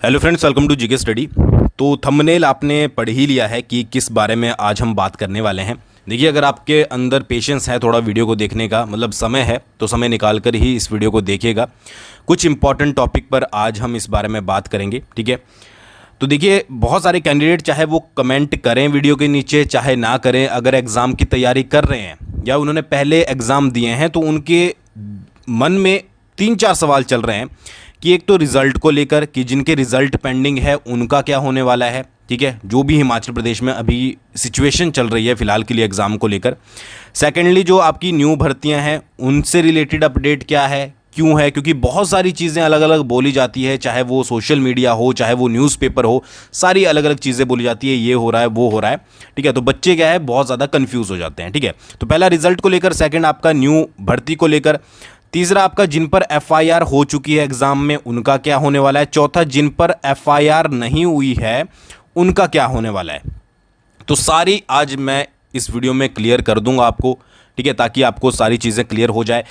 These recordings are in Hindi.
Hello friends, welcome to GK study. तो थंबनेल आपने पढ़ ही लिया है कि किस बारे में आज हम बात करने वाले हैं। देखिए, अगर आपके अंदर पेशेंस है थोड़ा वीडियो को देखने का, मतलब समय है, तो समय निकाल कर ही इस वीडियो को देखिएगा। कुछ इंपॉर्टेंट टॉपिक पर आज हम इस बारे में बात करेंगे, ठीक है। तो देखिए, बहुत सारे कैंडिडेट चाहे वो कमेंट करें वीडियो के नीचे चाहे ना करें, अगर एग्ज़ाम की तैयारी कर रहे हैं या उन्होंने पहले एग्ज़ाम दिए हैं तो उनके मन में 3-4 सवाल चल रहे हैं कि एक तो रिज़ल्ट को लेकर कि जिनके रिज़ल्ट पेंडिंग है उनका क्या होने वाला है, ठीक है, जो भी हिमाचल प्रदेश में अभी सिचुएशन चल रही है फ़िलहाल के लिए एग्ज़ाम को लेकर। सेकेंडली, जो आपकी न्यू भर्तियां हैं उनसे रिलेटेड अपडेट क्या है, क्यों है, क्योंकि बहुत सारी चीज़ें अलग अलग बोली जाती है, चाहे वो सोशल मीडिया हो चाहे वो न्यूज़पेपर हो, सारी अलग अलग चीज़ें बोली जाती है, ये हो रहा है वो हो रहा है, ठीक है। तो बच्चे क्या है बहुत ज़्यादा कन्फ्यूज़ हो जाते हैं, ठीक है। तो पहला रिज़ल्ट को लेकर, सेकेंड आपका न्यू भर्ती को लेकर, तीसरा आपका जिन पर एफआईआर हो चुकी है एग्जाम में उनका क्या होने वाला है, चौथा जिन पर एफआईआर नहीं हुई है उनका क्या होने वाला है। तो सारी आज मैं इस वीडियो में क्लियर कर दूंगा आपको, ठीक है, ताकि आपको सारी चीज़ें क्लियर हो जाए।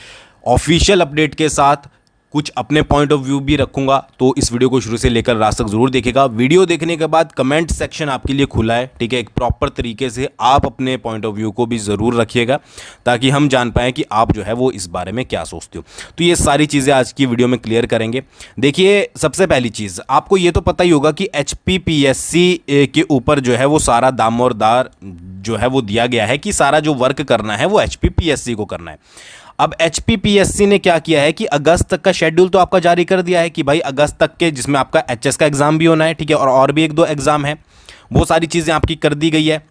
ऑफिशियल अपडेट के साथ कुछ अपने पॉइंट ऑफ व्यू भी रखूंगा, तो इस वीडियो को शुरू से लेकर लास्ट तक जरूर देखिएगा। वीडियो देखने के बाद कमेंट सेक्शन आपके लिए खुला है, ठीक है। एक प्रॉपर तरीके से आप अपने पॉइंट ऑफ व्यू को भी ज़रूर रखिएगा ताकि हम जान पाएँ कि आप जो है वो इस बारे में क्या सोचते हो। तो ये सारी चीज़ें आज की वीडियो में क्लियर करेंगे। देखिए, सबसे पहली चीज़ आपको ये तो पता ही होगा कि HPPSC के ऊपर जो है वो सारा दामोरदार जो है वो दिया गया है कि सारा जो वर्क करना है वो HPPSC को करना है। अब HPPSC ने क्या किया है कि अगस्त तक का शेड्यूल तो आपका जारी कर दिया है कि भाई अगस्त तक के, जिसमें आपका HS का एग्ज़ाम भी होना है, ठीक है, और भी 1-2 एग्ज़ाम है, वो सारी चीज़ें आपकी कर दी गई है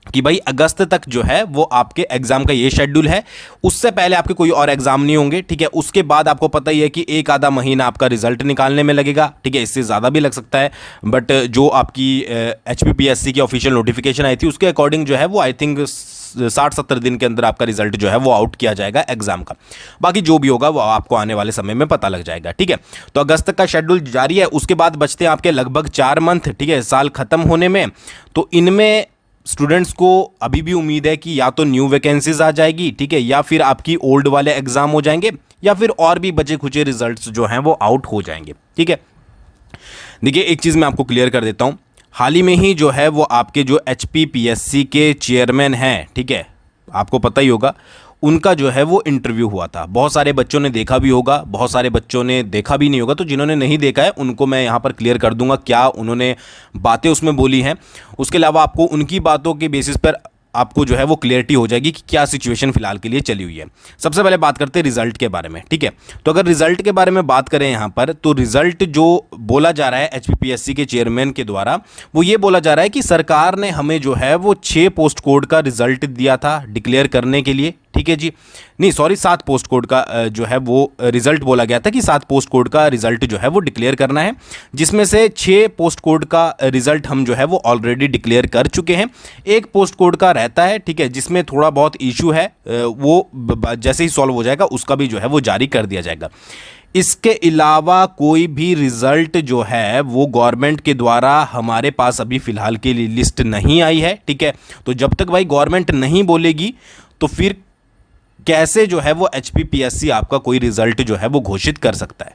कि भाई अगस्त तक जो है वो आपके एग्जाम का ये शेड्यूल है। उससे पहले आपके कोई और एग्जाम नहीं होंगे, ठीक है। उसके बाद आपको पता ही है कि 1-आधा महीना आपका रिजल्ट निकालने में लगेगा, ठीक है, इससे ज़्यादा भी लग सकता है। बट जो आपकी HPPSC की ऑफिशियल नोटिफिकेशन आई थी उसके अकॉर्डिंग जो है वो आई थिंक 60-70 दिन के अंदर आपका रिजल्ट जो है वो आउट किया जाएगा एग्जाम का। बाकी जो भी होगा वो आपको आने वाले समय में पता लग जाएगा, ठीक है। तो अगस्त तक का शेड्यूल जारी है। उसके बाद बचते हैं आपके लगभग 4 मंथ, ठीक है, साल खत्म होने में। तो इनमें स्टूडेंट्स को अभी भी उम्मीद है कि या तो न्यू वैकेंसीज आ जाएगी, ठीक है, या फिर आपकी ओल्ड वाले एग्जाम हो जाएंगे, या फिर और भी बचे खुचे रिजल्ट्स जो हैं वो आउट हो जाएंगे, ठीक है। देखिए, एक चीज़ मैं आपको क्लियर कर देता हूं, हाल ही में ही जो है वो आपके जो HPPSC के चेयरमैन हैं, ठीक है, आपको पता ही होगा, उनका जो है वो इंटरव्यू हुआ था। बहुत सारे बच्चों ने देखा भी होगा, बहुत सारे बच्चों ने देखा भी नहीं होगा। तो जिन्होंने नहीं देखा है उनको मैं यहाँ पर क्लियर कर दूंगा क्या उन्होंने बातें उसमें बोली हैं। उसके अलावा आपको उनकी बातों के बेसिस पर आपको जो है वो क्लियरिटी हो जाएगी कि क्या सिचुएशन फिलहाल के लिए चली हुई है। सबसे पहले बात करते हैं रिजल्ट के बारे में, ठीक है। तो अगर रिजल्ट के बारे में बात करें यहाँ पर, तो रिजल्ट जो बोला जा रहा है HPPSC के चेयरमैन के द्वारा, वो ये बोला जा रहा है कि सरकार ने हमें जो है वो 6 पोस्ट कोड का रिजल्ट दिया था डिक्लेयर करने के लिए, ठीक है जी, नहीं सॉरी 7 पोस्ट कोड का जो है वो रिजल्ट बोला गया था कि 7 पोस्ट कोड का रिजल्ट जो है वो डिक्लेयर करना है, जिसमें से 6 पोस्ट कोड का रिजल्ट हम जो है वो ऑलरेडी डिक्लेयर कर चुके हैं। एक पोस्ट कोड का रहता है, ठीक है, जिसमें थोड़ा बहुत इशू है, वो जैसे ही सॉल्व हो जाएगा उसका भी जो है वो जारी कर दिया जाएगा। इसके अलावा कोई भी रिजल्ट जो है वो गवर्नमेंट के द्वारा हमारे पास अभी फ़िलहाल के लिए लिस्ट नहीं आई है, ठीक है। तो जब तक भाई गवर्नमेंट नहीं बोलेगी तो फिर कैसे जो है वो HPPSC आपका कोई रिजल्ट जो है वो घोषित कर सकता है,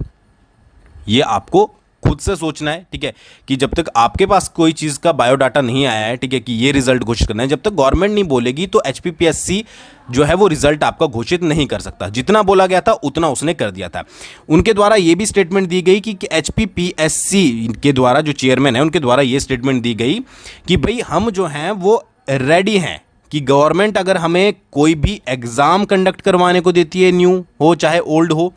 ये आपको खुद से सोचना है, ठीक है, कि जब तक आपके पास कोई चीज़ का बायोडाटा नहीं आया है, ठीक है, कि ये रिजल्ट घोषित करना है, जब तक गवर्नमेंट नहीं बोलेगी तो HPPSC जो है वो रिजल्ट आपका घोषित नहीं कर सकता। जितना बोला गया था उतना उसने कर दिया था। उनके द्वारा ये भी स्टेटमेंट दी गई कि HPPSC के द्वारा, जो चेयरमैन है उनके द्वारा ये स्टेटमेंट दी गई कि भाई हम जो हैं वो रेडी हैं कि गवर्नमेंट अगर हमें कोई भी एग्ज़ाम कंडक्ट करवाने को देती है, न्यू हो चाहे ओल्ड हो,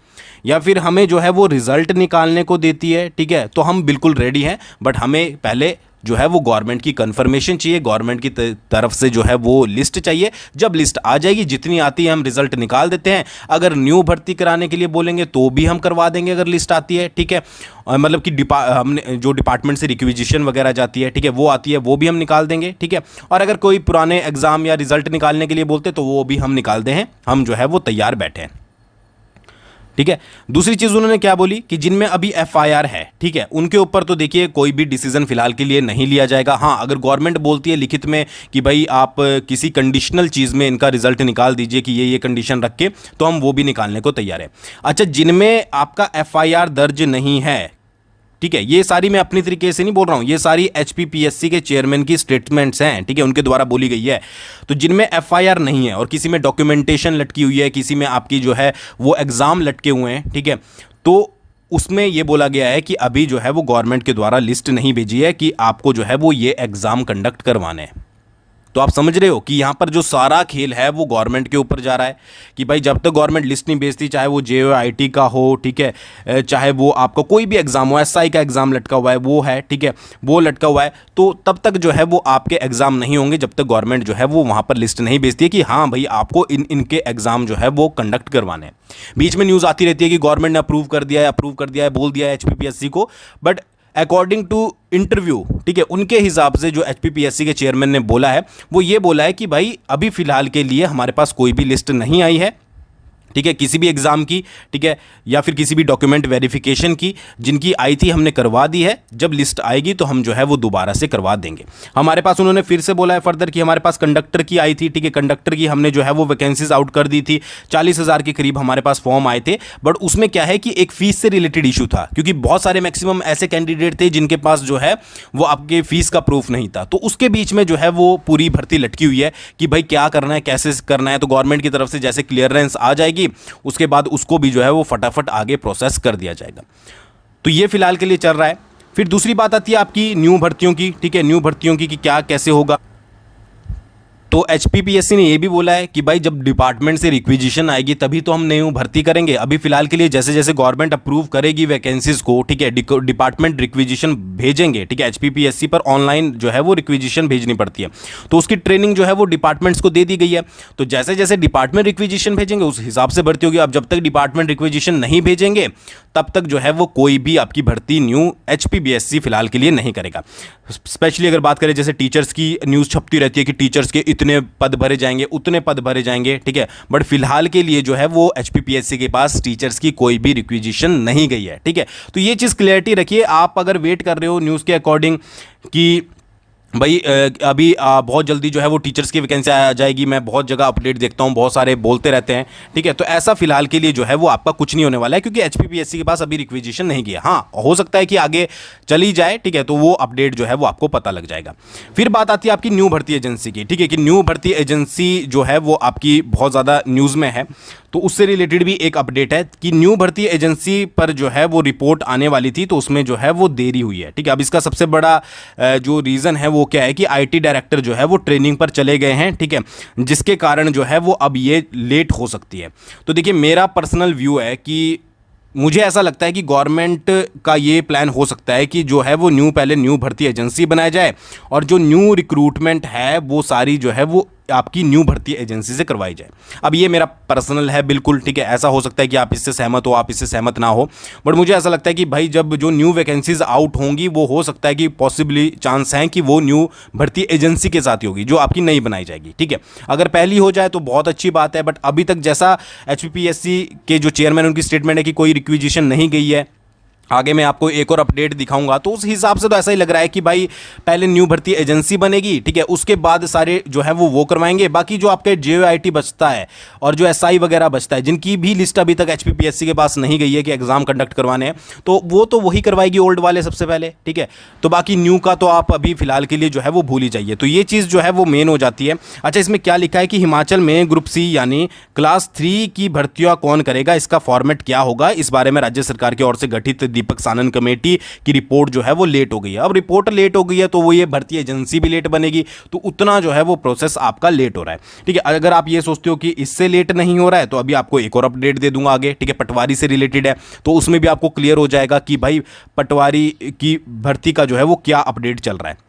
या फिर हमें जो है वो रिज़ल्ट निकालने को देती है, ठीक है, तो हम बिल्कुल रेडी हैं। बट हमें पहले जो है वो गवर्नमेंट की कंफर्मेशन चाहिए, गवर्नमेंट की तरफ से जो है वो लिस्ट चाहिए। जब लिस्ट आ जाएगी, जितनी आती है हम रिजल्ट निकाल देते हैं। अगर न्यू भर्ती कराने के लिए बोलेंगे तो भी हम करवा देंगे अगर लिस्ट आती है, ठीक है। मतलब कि हमने जो डिपार्टमेंट से रिक्विजिशन वगैरह जाती है, ठीक है, वो आती है, वो भी हम निकाल देंगे, ठीक है। और अगर कोई पुराने एग्जाम या रिजल्ट निकालने के लिए बोलते तो वो भी हम निकाल दे हैं, हम जो है वो तैयार बैठे हैं, ठीक है। दूसरी चीज उन्होंने क्या बोली कि जिनमें अभी एफआईआर है, ठीक है, उनके ऊपर तो देखिए कोई भी डिसीजन फिलहाल के लिए नहीं लिया जाएगा। हाँ, अगर गवर्नमेंट बोलती है लिखित में कि भाई आप किसी कंडीशनल चीज में इनका रिजल्ट निकाल दीजिए कि ये कंडीशन रख के, तो हम वो भी निकालने को तैयार है। अच्छा, जिनमें आपका एफआईआर दर्ज नहीं है, ठीक है, ये सारी मैं अपनी तरीके से नहीं बोल रहा हूं, ये सारी एचपीपीएससी के चेयरमैन की स्टेटमेंट्स हैं, ठीक है, उनके द्वारा बोली गई है। तो जिनमें एफआईआर नहीं है और किसी में डॉक्यूमेंटेशन लटकी हुई है, किसी में आपकी जो है वो एग्जाम लटके हुए हैं, ठीक है, तो उसमें ये बोला गया है कि अभी जो है वो गवर्नमेंट के द्वारा लिस्ट नहीं भेजी है कि आपको जो है वो ये एग्जाम कंडक्ट करवाने हैं। तो आप समझ रहे हो कि यहां पर जो सारा खेल है वो गवर्नमेंट के ऊपर जा रहा है कि भाई जब तक गवर्नमेंट लिस्ट नहीं भेजती, चाहे वो JOIT का हो, ठीक है, चाहे वो आपका कोई भी एग्जाम हो, SI का एग्जाम लटका हुआ है वो है, ठीक है, वो लटका हुआ है, तो तब तक जो है वो आपके एग्जाम नहीं होंगे जब तक गवर्नमेंट जो है वो वहां पर लिस्ट नहीं भेजती है कि हाँ भाई आपको इनके एग्जाम जो है वो कंडक्ट करवाने हैं। बीच में न्यूज़ आती रहती है कि गवर्नमेंट ने अप्रूव कर दिया है, बोल दिया है HPPSC को, बट अकॉर्डिंग टू इंटरव्यू, ठीक है, उनके हिसाब से जो HPPSC के चेयरमैन ने बोला है वो ये बोला है कि भाई अभी फिलहाल के लिए हमारे पास कोई भी लिस्ट नहीं आई है, ठीक है, किसी भी एग्जाम की, ठीक है, या फिर किसी भी डॉक्यूमेंट वेरिफिकेशन की, जिनकी आई थी हमने करवा दी है, जब लिस्ट आएगी तो हम जो है वो दोबारा से करवा देंगे। हमारे पास उन्होंने फिर से बोला है फर्दर कि हमारे पास कंडक्टर की आई थी, ठीक है, कंडक्टर की हमने जो है वो वैकेंसीज आउट कर दी थी, 40,000 के करीब हमारे पास फॉर्म आए थे, बट उसमें क्या है कि एक फीस से रिलेटेड इशू था, क्योंकि बहुत सारे मैक्सिमम ऐसे कैंडिडेट थे जिनके पास जो है वो आपके फीस का प्रूफ नहीं था, तो उसके बीच में जो है वो पूरी भर्ती लटकी हुई है कि भाई क्या करना है, कैसे करना है। तो गवर्नमेंट की तरफ से जैसे क्लियरेंस आ जाएगी उसके बाद उसको भी जो है वो फटाफट आगे प्रोसेस कर दिया जाएगा। तो ये फिलहाल के लिए चल रहा है। फिर दूसरी बात आती है आपकी न्यू भर्तियों की, ठीक है, न्यू भर्तियों की कि क्या कैसे होगा। तो HPPSC ने ये भी बोला है कि भाई जब डिपार्टमेंट से रिक्विजिशन आएगी तभी तो हम न्यू भर्ती करेंगे। अभी फिलहाल के लिए जैसे जैसे गवर्नमेंट अप्रूव करेगी वैकेंसीज को, ठीक है, डिपार्टमेंट रिक्विजिशन भेजेंगे, ठीक है, HPPSC पर ऑनलाइन जो है वो रिक्विजिशन भेजनी पड़ती है, तो उसकी ट्रेनिंग जो है वो डिपार्टमेंट्स को दे दी गई है। तो जैसे जैसे डिपार्टमेंट रिक्विजिशन भेजेंगे उस हिसाब से भर्ती होगी। अब जब तक डिपार्टमेंट रिक्विजिशन नहीं भेजेंगे तब तक जो है वो कोई भी आपकी भर्ती न्यू HPPSC फिलहाल के लिए नहीं करेगा। स्पेशली अगर बात करें जैसे टीचर्स की न्यूज़ छपती रहती है कि टीचर्स के इतने पद भरे जाएंगे, उतने पद भरे जाएंगे, ठीक है, बट फिलहाल के लिए जो है वो HPPSC के पास टीचर्स की कोई भी रिक्विजिशन नहीं गई है, ठीक है। तो ये चीज़ क्लियरिटी रखिए। आप अगर वेट कर रहे हो न्यूज़ के अकॉर्डिंग कि भाई अभी बहुत जल्दी जो है वो टीचर्स की वैकेंसी आ जाएगी, मैं बहुत जगह अपडेट देखता हूँ, बहुत सारे बोलते रहते हैं, ठीक है, तो ऐसा फिलहाल के लिए जो है वो आपका कुछ नहीं होने वाला है, क्योंकि HPPSC के पास अभी रिक्विजिशन नहीं किया। हाँ, हो सकता है कि आगे चली जाए, ठीक है, तो वो अपडेट जो है वो आपको पता लग जाएगा। फिर बात आती है आपकी न्यू भर्ती एजेंसी की, ठीक है, कि न्यू भर्ती एजेंसी जो है वो आपकी बहुत ज़्यादा न्यूज़ में है, तो उससे रिलेटेड भी एक अपडेट है कि न्यू भर्ती एजेंसी पर जो है वो रिपोर्ट आने वाली थी, तो उसमें जो है वो देरी हुई है, ठीक है। अब इसका सबसे बड़ा जो रीज़न है वो क्या है कि IT डायरेक्टर जो है वो ट्रेनिंग पर चले गए हैं, ठीक है, जिसके कारण जो है वो अब ये लेट हो सकती है। तो देखिए मेरा पर्सनल व्यू है कि मुझे ऐसा लगता है कि गवर्नमेंट का ये प्लान हो सकता है कि जो है वो पहले न्यू भर्ती एजेंसी बनाया जाए और जो न्यू रिक्रूटमेंट है वो सारी जो है वो आपकी न्यू भर्ती एजेंसी से करवाई जाए। अब ये मेरा पर्सनल है बिल्कुल, ठीक है, ऐसा हो सकता है कि आप इससे सहमत हो, आप इससे सहमत ना हो, बट मुझे ऐसा लगता है कि भाई जब जो न्यू वैकेंसीज आउट होंगी वो हो सकता है कि पॉसिबली चांस हैं कि वो न्यू भर्ती एजेंसी के साथ ही होगी जो आपकी नई बनाई जाएगी, ठीक है। अगर पहली हो जाए तो बहुत अच्छी बात है, बट अभी तक जैसा HPPSC के जो चेयरमैन उनकी स्टेटमेंट है कि कोई रिक्विजिशन नहीं गई है, आगे मैं आपको एक और अपडेट दिखाऊंगा, तो उस हिसाब से तो ऐसा ही लग रहा है कि भाई पहले न्यू भर्ती एजेंसी बनेगी, ठीक है, उसके बाद सारे जो है वो करवाएंगे। बाकी जो आपके JOIT बचता है और जो SI वगैरह बचता है, जिनकी भी लिस्ट अभी तक HPPSC के पास नहीं गई है कि एग्जाम कंडक्ट करवाने हैं, तो वही करवाएगी ओल्ड वाले सबसे पहले, ठीक है। तो बाकी न्यू का तो आप अभी फिलहाल के लिए जो है वो भूल ही जाइए। तो ये चीज़ जो है वो मेन हो जाती है। अच्छा, इसमें क्या लिखा है कि हिमाचल में ग्रुप C यानी क्लास 3 की भर्तियाँ कौन करेगा, इसका फॉर्मेट क्या होगा, इस बारे में राज्य सरकार की ओर से गठित दीपक सानन कमेटी की रिपोर्ट जो है वो लेट हो गई है। अब रिपोर्ट लेट हो गई है तो वो ये भर्ती एजेंसी भी लेट बनेगी, तो उतना जो है वो प्रोसेस आपका लेट हो रहा है, ठीक है। अगर आप ये सोचते हो कि इससे लेट नहीं हो रहा है तो अभी आपको एक और अपडेट दे दूंगा आगे, ठीक है, पटवारी से रिलेटेड है, तो उसमें भी आपको क्लियर हो जाएगा कि भाई पटवारी की भर्ती का जो है वो क्या अपडेट चल रहा है।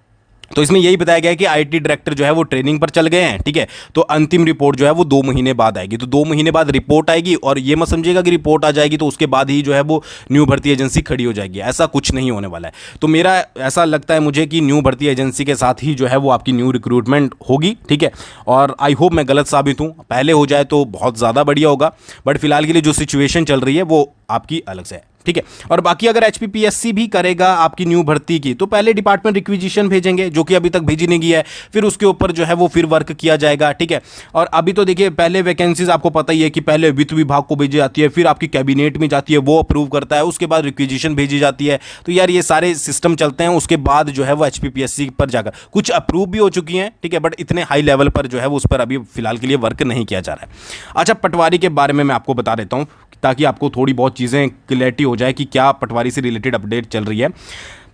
तो इसमें यही बताया गया है कि IT डायरेक्टर जो है वो ट्रेनिंग पर चल गए हैं, ठीक है, तो अंतिम रिपोर्ट जो है वो 2 महीने बाद आएगी। तो 2 महीने बाद रिपोर्ट आएगी और ये मत समझिएगा कि रिपोर्ट आ जाएगी तो उसके बाद ही जो है वो न्यू भर्ती एजेंसी खड़ी हो जाएगी, ऐसा कुछ नहीं होने वाला है। तो मेरा ऐसा लगता है मुझे कि न्यू भर्ती एजेंसी के साथ ही जो है वो आपकी न्यू रिक्रूटमेंट होगी, ठीक है, और आई होप मैं गलत साबित हूँ, पहले हो जाए तो बहुत ज़्यादा बढ़िया होगा, बट फिलहाल के लिए जो सिचुएशन चल रही है वो आपकी अलग से है। ठीक है। और बाकी अगर HPPSC भी करेगा आपकी न्यू भर्ती की, तो पहले डिपार्टमेंट रिक्विजिशन भेजेंगे जो कि अभी तक भेजी नहीं गया है, फिर उसके ऊपर जो है वो फिर वर्क किया जाएगा, ठीक है। और अभी तो देखिए पहले वैकेंसीज आपको पता ही है कि पहले वित्त विभाग को भेजी जाती है, फिर आपकी कैबिनेट में जाती है, वो अप्रूव करता है, उसके बाद रिक्विजिशन भेजी जाती है। तो यार ये सारे सिस्टम चलते हैं, उसके बाद जो है वो HPPSC पर जाकर कुछ अप्रूव भी हो चुकी हैं, ठीक है, बट इतने हाई लेवल पर जो है वो उस पर अभी फिलहाल के लिए वर्क नहीं किया जा रहा है। अच्छा, पटवारी के बारे में मैं आपको बता देता हूं ताकि आपको थोड़ी बहुत चीज़ें क्लैरिटी हो जाए कि क्या पटवारी से रिलेटेड अपडेट चल रही है।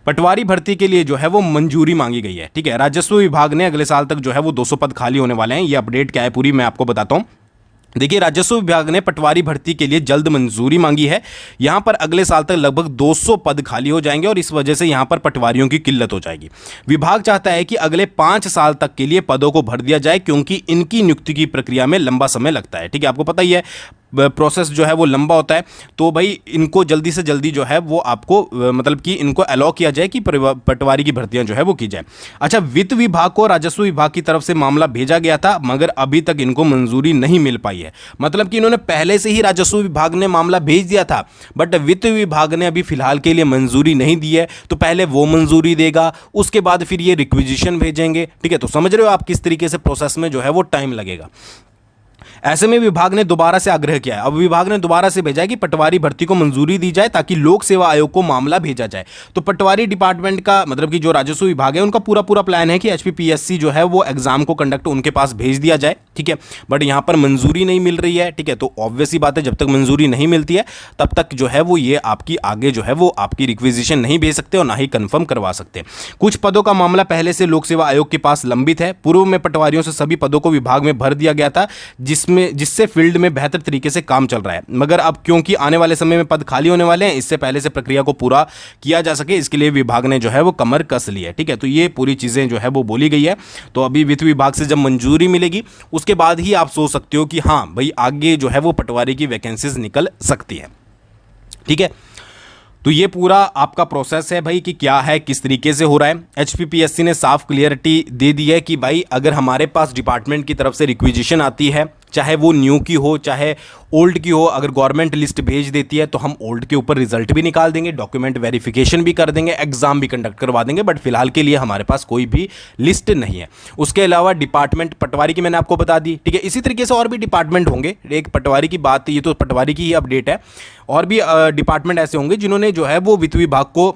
पटवारी भर्ती के लिए जो है वो मंजूरी मांगी गई है, ठीक है। राजस्व विभाग ने अगले साल तक जो है वो 200 पद खाली होने वाले हैं। ये अपडेट क्या है पूरी मैं आपको बताता हूं। देखिए, राजस्व विभाग ने पटवारी भर्ती के लिए जल्द मंजूरी मांगी है। यहां पर अगले साल तक लगभग 200 पद खाली हो जाएंगे और इस वजह से यहां पर पटवारियों की किल्लत हो जाएगी। विभाग चाहता है कि अगले 5 साल तक के लिए पदों को भर दिया जाए क्योंकि इनकी नियुक्ति की प्रक्रिया में लंबा समय लगता है, ठीक है। आपको पता ही है प्रोसेस जो है वो लंबा होता है, तो भाई इनको जल्दी से जल्दी जो है वो आपको मतलब कि इनको अलाउ किया जाए कि पटवारी की भर्तियां जो है वो की जाए। अच्छा, वित्त विभाग को राजस्व विभाग की तरफ से मामला भेजा गया था मगर अभी तक इनको मंजूरी नहीं मिल पाई है। मतलब कि इन्होंने पहले से ही राजस्व विभाग ने मामला भेज दिया था, बट वित्त विभाग ने अभी फिलहाल के लिए मंजूरी नहीं दी है। तो पहले वो मंजूरी देगा, उसके बाद फिर ये रिक्विजिशन भेजेंगे, ठीक है। तो समझ रहे हो आप किस तरीके से प्रोसेस में जो है वो टाइम लगेगा। ऐसे में विभाग ने दोबारा से आग्रह किया है, अब विभाग ने दोबारा से भेजा है कि पटवारी भर्ती को मंजूरी दी जाए ताकि लोक सेवा आयोग को मामला भेजा जाए। तो पटवारी डिपार्टमेंट का मतलब कि जो राजस्व विभाग है उनका पूरा पूरा प्लान है कि HPPSC जो है वो एग्जाम को कंडक्ट उनके पास भेज दिया जाए, ठीक है। बट यहां पर मंजूरी नहीं मिल रही है, ठीक है। तो ऑब्वियस सी बात है, जब तक मंजूरी नहीं मिलती है तब तक जो है वो ये आपकी आगे जो है वो आपकी रिक्विजिशन नहीं भेज सकते और ना ही कंफर्म करवा सकते। कुछ पदों का मामला पहले से लोक सेवा आयोग के पास लंबित है। पूर्व में पटवारियों से सभी पदों को विभाग में भर दिया गया था जिससे फील्ड में बेहतर तरीके से काम चल रहा है, मगर अब क्योंकि आने वाले समय में पद खाली होने वाले हैं, इससे पहले से प्रक्रिया को पूरा किया जा सके, इसके लिए विभाग ने जो है वो कमर कस ली है, ठीक है। तो ये पूरी चीजें जो है वो बोली गई है। तो अभी वित्त विभाग से जब मंजूरी मिलेगी उसके बाद ही आप सोच सकते हो कि हाँ भाई आगे जो है वो पटवारी की वैकेंसीज निकल सकती है, ठीक है। तो ये पूरा आपका प्रोसेस है भाई कि क्या है, किस तरीके से हो रहा है। HPPSC ने साफ क्लियरिटी दे दी है कि भाई अगर हमारे पास डिपार्टमेंट की तरफ से रिक्विजिशन आती है, चाहे वो न्यू की हो चाहे ओल्ड की हो, अगर गवर्नमेंट लिस्ट भेज देती है तो हम ओल्ड के ऊपर रिजल्ट भी निकाल देंगे, डॉक्यूमेंट वेरिफिकेशन भी कर देंगे, एग्जाम भी कंडक्ट करवा देंगे। बट फिलहाल के लिए हमारे पास कोई भी लिस्ट नहीं है। उसके अलावा डिपार्टमेंट पटवारी की मैंने आपको बता दी, ठीक है। इसी तरीके से और भी डिपार्टमेंट होंगे, एक पटवारी की बात, ये तो पटवारी की ही अपडेट है, और भी डिपार्टमेंट ऐसे होंगे जिन्होंने जो है वो वित्त विभाग को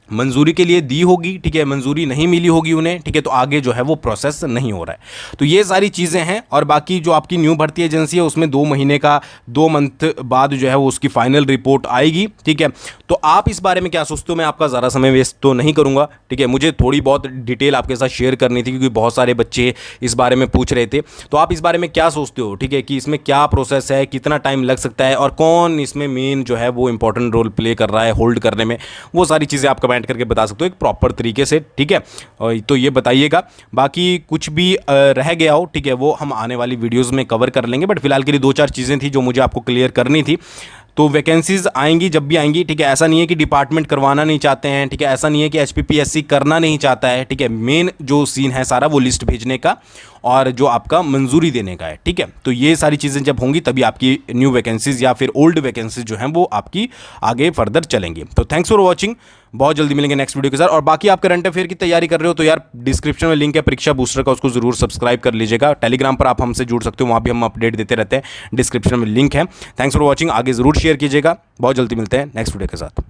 मंजूरी के लिए दी होगी, ठीक है, मंजूरी नहीं मिली होगी उन्हें, ठीक है। तो आगे जो है वो प्रोसेस नहीं हो रहा है। तो ये सारी चीज़ें हैं। और बाकी जो आपकी न्यू भर्ती एजेंसी है उसमें 2 मंथ बाद जो है वो उसकी फाइनल रिपोर्ट आएगी, ठीक है। तो आप इस बारे में क्या सोचते हो? मैं आपका ज़्यादा समय वेस्ट तो नहीं करूँगा, ठीक है। मुझे थोड़ी बहुत डिटेल आपके साथ शेयर करनी थी क्योंकि बहुत सारे बच्चे इस बारे में पूछ रहे थे। तो आप इस बारे में क्या सोचते हो, ठीक है, कि इसमें क्या प्रोसेस है, कितना टाइम लग सकता है और कौन इसमें मेन जो है वो इंपॉर्टेंट रोल प्ले कर रहा है होल्ड करने में, वो सारी चीज़ें आप कमेंट करके बता सकते हो एक प्रॉपर तरीके से, ठीक है। और तो ये बताइएगा। बाकी कुछ भी रह गया हो, ठीक है, वो हम आने वाली वीडियोस में कवर कर लेंगे। बट फिलहाल के लिए 2-4 चीज़ें थी जो मुझे आपको क्लियर करनी थी। तो वैकेंसीज आएंगी जब भी आएंगी, ठीक है। ऐसा नहीं है कि डिपार्टमेंट करवाना नहीं चाहते हैं, ठीक है। ऐसा नहीं है कि HPPSC करना नहीं चाहता है, ठीक है। मेन जो सीन है सारा वो लिस्ट भेजने का और जो आपका मंजूरी देने का है, ठीक है। तो ये सारी चीज़ें जब होंगी तभी आपकी न्यू वैकेंसीज या फिर ओल्ड वैकेंसीज जो हैं वो आपकी आगे फर्दर चलेंगी। तो थैंक्स फॉर वॉचिंग, बहुत जल्दी मिलेंगे नेक्स्ट वीडियो के साथ। और बाकी आप करंट अफेयर की तैयारी कर रहे हो तो यार डिस्क्रिप्शन में लिंक है परीक्षा बूस्टर का, उसको जरूर सब्सक्राइब कर लीजिएगा। टेलीग्राम पर आप हमसे जुड़ सकते हो, वहाँ भी हम अपडेट देते रहते हैं, डिस्क्रिप्शन में लिंक है। थैंक्स फॉर वॉचिंग, आगे जरूर शेयर कीजिएगा। बहुत जल्दी मिलते हैं नेक्स्ट वीडियो के साथ।